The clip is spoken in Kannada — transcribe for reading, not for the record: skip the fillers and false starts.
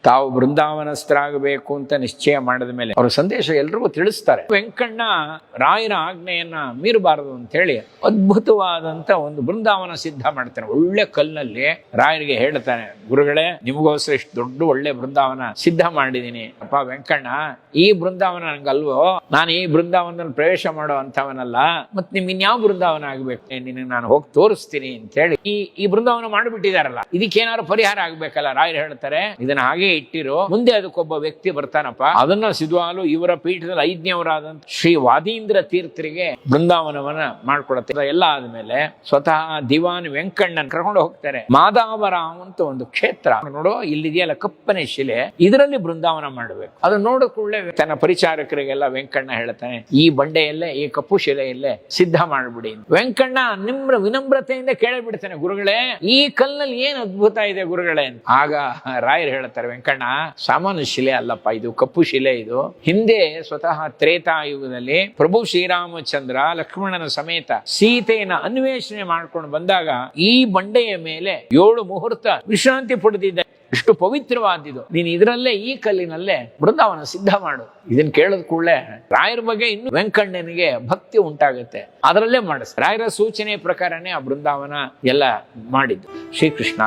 ತಾವು ಬೃಂದಾವನಸ್ಥರಾಗಬೇಕು ಅಂತ ನಿಶ್ಚಯ ಮಾಡಿದ ಮೇಲೆ ಅವರ ಸಂದೇಶ ಎಲ್ರಿಗೂ ತಿಳಿಸ್ತಾರೆ. ವೆಂಕಣ್ಣ ರಾಯರ ಆಜ್ಞೆಯನ್ನ ಮೀರಬಾರದು ಅಂತ ಹೇಳಿ ಅದ್ಭುತವಾದಂತ ಒಂದು ಬೃಂದಾವನ ಸಿದ್ಧ ಮಾಡ್ತಾನೆ. ಒಳ್ಳೆ ಕಲ್ಲಿನಲ್ಲಿ ರಾಯರಿಗೆ ಹೇಳ್ತಾನೆ, ಗುರುಗಳೇ ನಿಮಗೋಸ್ಕರ ಇಷ್ಟು ದೊಡ್ಡ ಒಳ್ಳೆ ಬೃಂದಾವನ ಸಿದ್ಧ ಮಾಡಿದೀನಿ. ಅಪ್ಪ ವೆಂಕಣ್ಣ, ಈ ಬೃಂದಾವನ ನಂಗಲ್ವೋ, ನಾನು ಈ ಬೃಂದಾವನದಲ್ಲಿ ಪ್ರವೇಶ ಮಾಡೋ ಅಂತವನಲ್ಲ, ಮತ್ ನಿಮ್ ಇನ್ಯಾವ ಬೃಂದಾವನ ಆಗ್ಬೇಕು, ನಿನಗೆ ನಾನು ಹೋಗಿ ತೋರಿಸ್ತೀನಿ ಅಂತ ಹೇಳಿ ಈ ಬೃಂದಾವನ ಮಾಡಿಬಿಟ್ಟಿದಾರಲ್ಲ, ಇದಕ್ಕೇನಾದ್ರು ಪರಿಹಾರ ಆಗ್ಬೇಕಲ್ಲ. ರಾಯರು ಹೇಳ್ತಾರೆ, ಇದನ್ನ ಹಾಗೆ ಇಟ್ಟಿರೋ, ಮುಂದೆ ಅದಕ್ಕೊಬ್ಬ ವ್ಯಕ್ತಿ ಬರ್ತಾನಪ್ಪ, ಅದನ್ನ ಸಿದ್ವಾಲು ಇವರ ಪೀಠದಲ್ಲಿ 5ನೇವರಾದಂತ ಶ್ರೀ ವಾದೀಂದ್ರ ತೀರ್ಥರಿಗೆ ಬೃಂದಾವನವನ್ನ ಮಾಡ್ಕೊಡತ್ತೆ. ಎಲ್ಲ ಆದ್ಮೇಲೆ ಸ್ವತಃ ದಿವಾನ್ ವೆಂಕಣ್ಣನ್ ಕರ್ಕೊಂಡು ಹೋಗ್ತಾರೆ. ಮಾದಾವರಾವ್ ಅಂತ ಒಂದು ಕ್ಷೇತ್ರ ನೋಡೋ, ಇಲ್ಲಿದೆಯಲ್ಲ ಕಪ್ಪನೆ ಶಿಲೆ, ಇದರಲ್ಲಿ ಬೃಂದಾವನ ಮಾಡಬೇಕು. ಅದನ್ನ ನೋಡೋ ಕೂಡಲೇ ತನ್ನ ಪರಿಚಾರಕರಿಗೆಲ್ಲ ವೆಂಕಣ್ಣ ಹೇಳ್ತಾನೆ, ಈ ಬಂಡೆಯಲ್ಲೇ, ಈ ಕಪ್ಪು ಶಿಲೆಯಲ್ಲೇ ಸಿದ್ಧ ಮಾಡ್ಬಿಡಿ. ವೆಂಕಣ್ಣ ವಿನಮ್ರತೆಯಿಂದ ಕೇಳಿಬಿಡ್ತಾನೆ, ಗುರುಗಳೇ ಈ ಕಲ್ಲಲ್ಲಿ ಏನ್ ಅದ್ಭುತ ಇದೆ ಗುರುಗಳೇ. ಆಗ ರಾಯರು ಹೇಳ್ತಾರೆ, ವೆಂಕಣ್ಣ ಸಾಮಾನ್ಯ ಶಿಲೆ ಅಲ್ಲಪ್ಪ, ಇದು ಕಪ್ಪು ಶಿಲೆ. ಇದು ಹಿಂದೆ ಸ್ವತಃ ತ್ರೇತಾಯುಗದಲ್ಲಿ ಪ್ರಭು ಶ್ರೀರಾಮಚಂದ್ರ ಲಕ್ಷ್ಮಣನ ಸಮೇತ ಸೀತೆಯನ್ನ ಅನ್ವೇಷಣೆ ಮಾಡ್ಕೊಂಡು ಬಂದಾಗ ಈ ಬಂಡೆಯ ಮೇಲೆ 7 ಮುಹೂರ್ತ ವಿಶ್ರಾಂತಿ ಪಡೆದಿದ್ದ. ಇಷ್ಟು ಪವಿತ್ರವಾದಿದು, ನೀನು ಇದರಲ್ಲೇ, ಈ ಕಲ್ಲಿನಲ್ಲೇ ಬೃಂದಾವನ ಸಿದ್ಧ ಮಾಡು. ಇದನ್ನ ಕೇಳಿದ ಕೂಡಲೇ ರಾಯರ ಬಗ್ಗೆ ಇನ್ನು ವೆಂಕಣ್ಣನಿಗೆ ಭಕ್ತಿ ಉಂಟಾಗುತ್ತೆ. ಅದರಲ್ಲೇ ಮಾಡಿಸ್ ರಾಯರ ಸೂಚನೆ ಪ್ರಕಾರನೇ ಆ ಬೃಂದಾವನ ಎಲ್ಲ ಮಾಡಿದ್ದು. ಶ್ರೀಕೃಷ್ಣ.